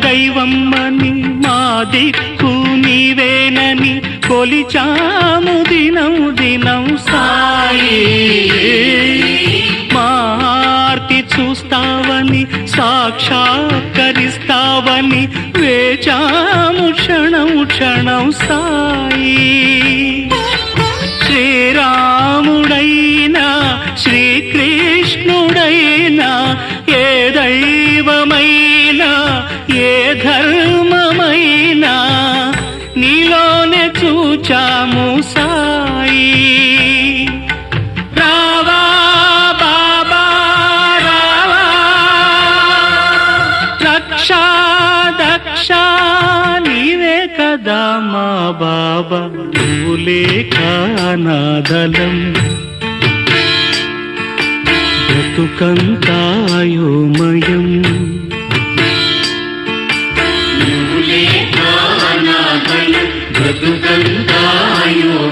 దైవమ్మని మా దిక్కు నీవేనని కొలిచాము దినం దినం సాయి. మా ఆర్తి చూస్తావని సాక్షాత్కరిస్తావని వేచాము క్షణం క్షణం సాయి. శ్రీరాముడైనా శ్రీకృష్ణుడైనా ఏ దైవమైనా ఏ ధర్మమైనా నీలోనే చూచాము సాయి. రావా బాబా రావా, రక్షా దక్ష నీవే కదా మా బాబా, నువ్వు లేక నాదలం బ్రతుకంతాయోమయం. నువ్వు లేక నాదలం బ్రతుకంతాయోమయం.